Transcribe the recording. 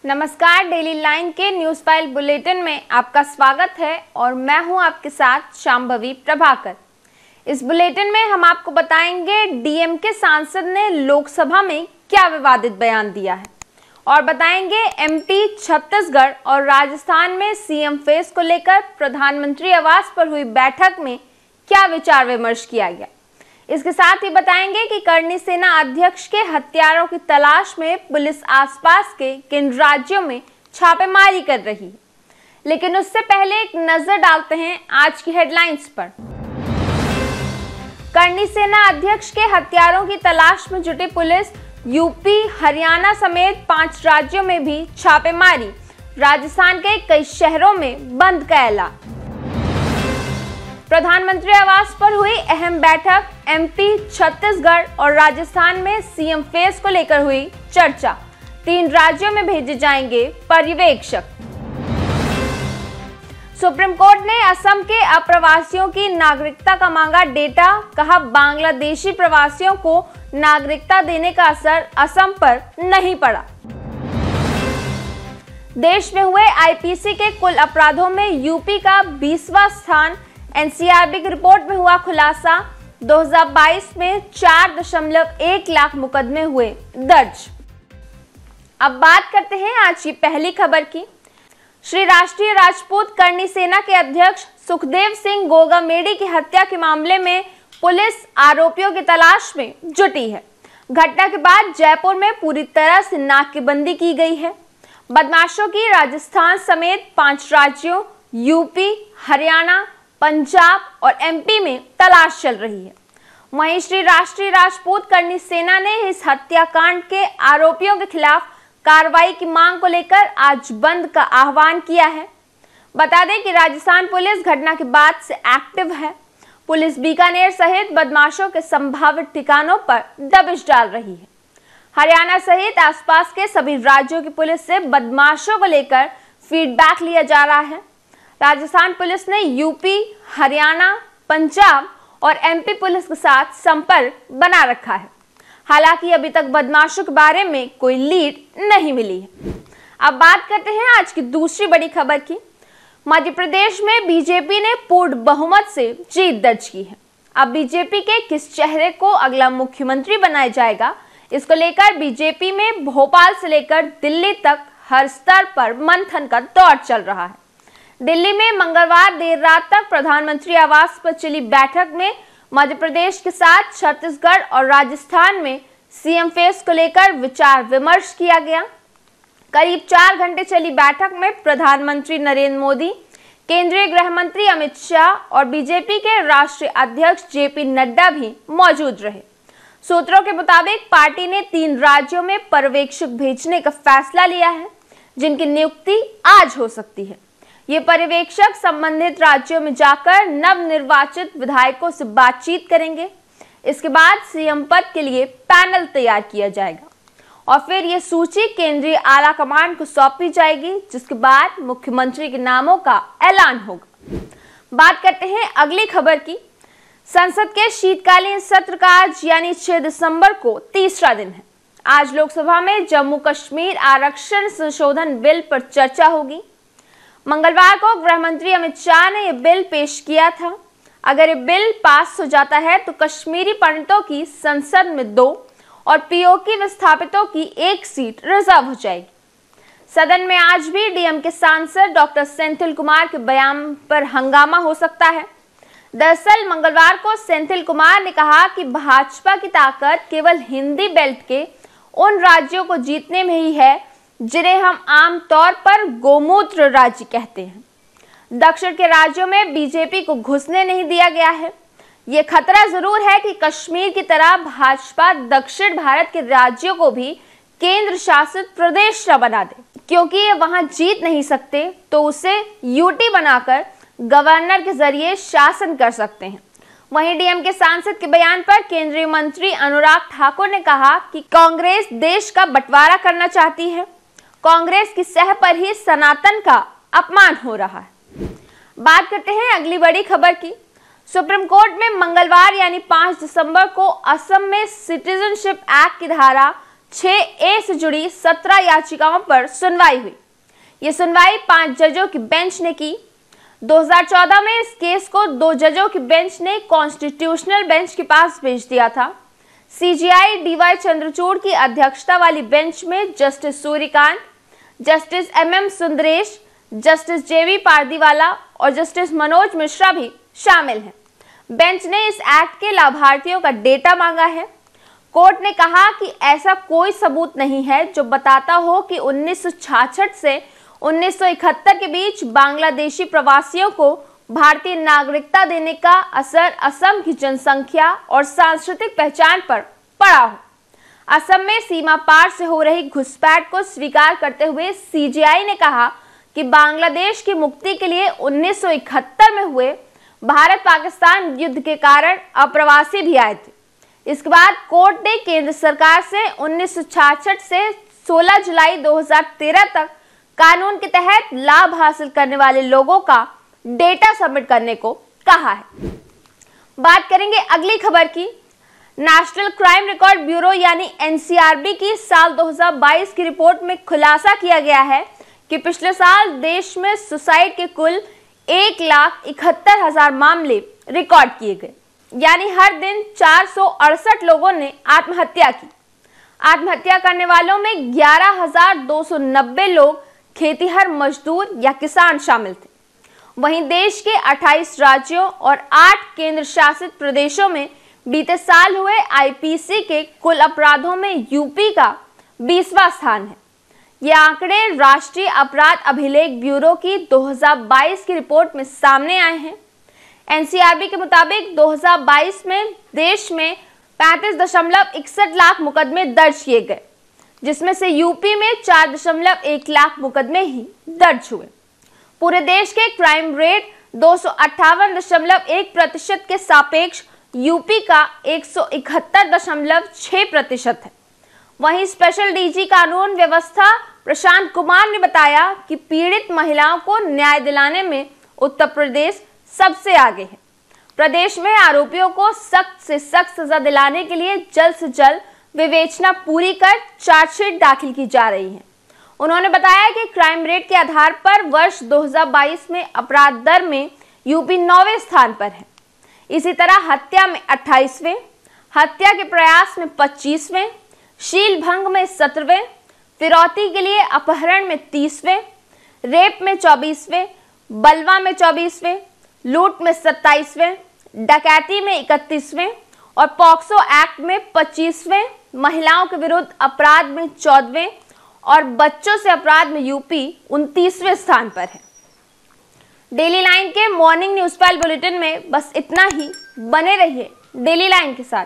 नमस्कार, daily line के news file bulletin में आपका स्वागत है और मैं हूं आपके साथ शांभवी प्रभाकर। इस बुलेटिन में हम आपको बताएंगे डीएमके सांसद ने लोकसभा में क्या विवादित बयान दिया है और बताएंगे एमपी, छत्तीसगढ़ और राजस्थान में सीएम फेस को लेकर प्रधानमंत्री आवास पर हुई बैठक में क्या विचार विमर्श किया गया। इसके साथ ही बताएंगे कि करनी सेना अध्यक्ष के हत्यारों की तलाश में पुलिस आसपास के किन राज्यों में छापेमारी कर रही है। लेकिन उससे पहले एक नजर डालते हैं आज की हेडलाइंस पर। करनी सेना अध्यक्ष के हत्यारों की तलाश में जुटी पुलिस, यूपी, हरियाणा समेत 5 राज्यों में भी छापेमारी, राजस्थान के कई शहरों में बंद का ऐलान। प्रधानमंत्री आवास पर हुई अहम बैठक, एमपी, छत्तीसगढ़ और राजस्थान में सीएम फेस को लेकर हुई चर्चा, 3 राज्यों में भेजे जाएंगे पर्यवेक्षक। सुप्रीम कोर्ट ने असम के अप्रवासियों की नागरिकता का मांगा डेटा, कहा बांग्लादेशी प्रवासियों को नागरिकता देने का असर असम पर नहीं पड़ा। देश में हुए आईपीसी के कुल अपराधों में यूपी का 20वां स्थान, एनसीआरबी की रिपोर्ट में हुआ खुलासा, 2022 में 4.1 लाख मुकदमे हुए दर्ज। अब बात करते हैं आज की पहली खबर की। श्री राष्ट्रीय राजपूत करनी सेना के अध्यक्ष सुखदेव सिंह गोगामेडी की हत्या के मामले में पुलिस आरोपियों की तलाश में जुटी है। घटना के बाद जयपुर में पूरी तरह से नाकेबंदी की गई है। बदमाशों की राजस्थान समेत 5 राज्यों यूपी, हरियाणा, पंजाब और एमपी में तलाश चल रही है। वहीं श्री राष्ट्रीय राजपूत करनी सेना ने इस हत्याकांड के आरोपियों के खिलाफ कार्रवाई की मांग को लेकर आज बंद का आह्वान किया है। बता दें कि राजस्थान पुलिस घटना के बाद से एक्टिव है। पुलिस बीकानेर सहित बदमाशों के संभावित ठिकानों पर दबिश डाल रही है। हरियाणा सहित आसपास के सभी राज्यों की पुलिस से बदमाशों को लेकर फीडबैक लिया जा रहा है। राजस्थान पुलिस ने यूपी, हरियाणा, पंजाब और एमपी पुलिस के साथ संपर्क बना रखा है। हालांकि अभी तक बदमाशों के बारे में कोई लीड नहीं मिली है। अब बात करते हैं आज की दूसरी बड़ी खबर की। मध्य प्रदेश में बीजेपी ने पूर्ण बहुमत से जीत दर्ज की है। अब बीजेपी के किस चेहरे को अगला मुख्यमंत्री बनाया जाएगा, इसको लेकर बीजेपी में भोपाल से लेकर दिल्ली तक हर स्तर पर मंथन का दौर चल रहा है। दिल्ली में मंगलवार देर रात तक प्रधानमंत्री आवास पर चली बैठक में मध्य प्रदेश के साथ छत्तीसगढ़ और राजस्थान में सीएम फेस को लेकर विचार विमर्श किया गया। करीब 4 घंटे चली बैठक में प्रधानमंत्री नरेंद्र मोदी, केंद्रीय गृह मंत्री अमित शाह और बीजेपी के राष्ट्रीय अध्यक्ष जेपी नड्डा भी मौजूद रहे। सूत्रों के मुताबिक पार्टी ने 3 राज्यों में पर्यवेक्षक भेजने का फैसला लिया है, जिनकी नियुक्ति आज हो सकती है। ये पर्यवेक्षक संबंधित राज्यों में जाकर नवनिर्वाचित विधायकों से बातचीत करेंगे। इसके बाद सीएम पद के लिए पैनल तैयार किया जाएगा और फिर ये सूची केंद्रीय आला कमान को सौंपी जाएगी, जिसके बाद मुख्यमंत्री के नामों का ऐलान होगा। बात करते हैं अगली खबर की। संसद के शीतकालीन सत्र का आज यानी 6 दिसंबर को तीसरा दिन है। आज लोकसभा में जम्मू कश्मीर आरक्षण संशोधन बिल पर चर्चा होगी। मंगलवार को गृह मंत्री अमित शाह ने यह बिल पेश किया था। अगर ये बिल पास हो जाता है तो कश्मीरी पंडितों की संसद में 2 और पीओके विस्थापितों की 1 सीट रिजर्व हो जाएगी। सदन में आज भी डीएम के सांसद डॉक्टर सेंथिल कुमार के बयान पर हंगामा हो सकता है। दरअसल मंगलवार को सेंथिल कुमार ने कहा कि भाजपा की ताकत केवल हिंदी बेल्ट के उन राज्यों को जीतने में ही है जिन्हें हम आमतौर पर गोमूत्र राज्य कहते हैं। दक्षिण के राज्यों में बीजेपी को घुसने नहीं दिया गया है। ये खतरा जरूर है कि कश्मीर की तरह भाजपा दक्षिण भारत के राज्यों को भी केंद्र शासित प्रदेश न बना दे, क्योंकि ये वहां जीत नहीं सकते तो उसे यूटी बनाकर गवर्नर के जरिए शासन कर सकते हैं। वहीं डीएम के सांसद के बयान पर केंद्रीय मंत्री अनुराग ठाकुर ने कहा कि कांग्रेस देश का बंटवारा करना चाहती है। कांग्रेस की सह पर ही सनातन का अपमान हो रहा है। बात करते हैं अगली बड़ी खबर की। सुप्रीम कोर्ट में मंगलवार यानी 5 दिसंबर को असम में सिटीजनशिप एक्ट की धारा 6A से जुड़ी 17 याचिकाओं पर सुनवाई हुई। ये सुनवाई 5 जजों की बेंच ने की। 2014 में इस केस को 2 जजों की बेंच ने कॉन्स्टिट्यूशनल बेंच के पास भेज दिया था। सीजेआई DY चंद्रचूड़ की अध्यक्षता वाली बेंच में justice Suryakant, justice MM Sundresh, justice JV Pardiwala और जस्टिस मनोज मिश्रा भी शामिल हैं। बेंच ने इस एक्ट के लाभार्थियों का डेटा मांगा है। कोर्ट ने कहा कि ऐसा कोई सबूत नहीं है जो बताता हो कि 1966 से 1971 के बीच बांग्लादेशी प्रवासियों को भारतीय नागरिकता देने का असर असम की जनसंख्या और सांस्कृतिक पहचान पर पड़ा हो। असम में सीमा पार से हो रही घुसपैठ को स्वीकार करते हुए सीजेआई ने कहा कि बांग्लादेश की मुक्ति के लिए 1971 में हुए भारत पाकिस्तान युद्ध के कारण अप्रवासी भी आए थे। इसके बाद कोर्ट ने केंद्र सरकार से 1966 से 16 जुलाई 2013 तक कानून के तहत लाभ हासिल करने वाले लोगों का डेटा सबमिट करने को कहा है। बात करेंगे अगली खबर की। नेशनल क्राइम रिकॉर्ड ब्यूरो यानी NCRB की साल 2022 की रिपोर्ट में खुलासा किया गया है कि पिछले साल देश में सुसाइड के कुल 1,71,000 मामले रिकॉर्ड किए गए, यानी हर दिन 468 लोगों ने आत्महत्या की। आत्महत्या करने वालों में 11,290 लोग खेतीहर मजदूर या किसान शामिल थे। वहीं देश के 28 राज्यों और 8 केंद्र शासित प्रदेशों में बीते साल हुए IPC के कुल अपराधों में यूपी का 20वां स्थान है। ये आंकड़े राष्ट्रीय अपराध अभिलेख ब्यूरो की 2022 की रिपोर्ट में सामने आए हैं। NCRB के मुताबिक 2022 में देश में 35.61 लाख मुकदमे दर्ज किए गए, जिसमें से यूपी में 4.1 लाख मुकदमे ही दर्ज हुए। पूरे देश के क्राइम रेट 258.1% के सापेक्ष यूपी का 171.6% है। वहीं स्पेशल DG कानून व्यवस्था प्रशांत कुमार ने बताया कि पीड़ित महिलाओं को न्याय दिलाने में उत्तर प्रदेश सबसे आगे है। प्रदेश में आरोपियों को सख्त से सख्त सजा दिलाने के लिए जल्द से जल्द विवेचना पूरी कर चार्जशीट दाखिल की जा रही है। उन्होंने बताया कि क्राइम रेट के आधार पर वर्ष 2022 में अपराध दर में यूपी 9वें स्थान पर है। इसी तरह हत्या में 28वें, हत्या के प्रयास में 25वें, शील भंग में 17वें, फिरौती के लिए अपहरण में 30वें, रेप में 24वें, बलवा में 24वें, लूट में 27वें, डकैती में 31वें और पॉक्सो एक्ट में 25वें, महिलाओं के विरुद्ध अपराध में 14वें और बच्चों से अपराध में यूपी 29वें स्थान पर है। डेली लाइन के मॉर्निंग न्यूज़ फाइल बुलेटिन में बस इतना ही। बने रहिए डेली लाइन के साथ।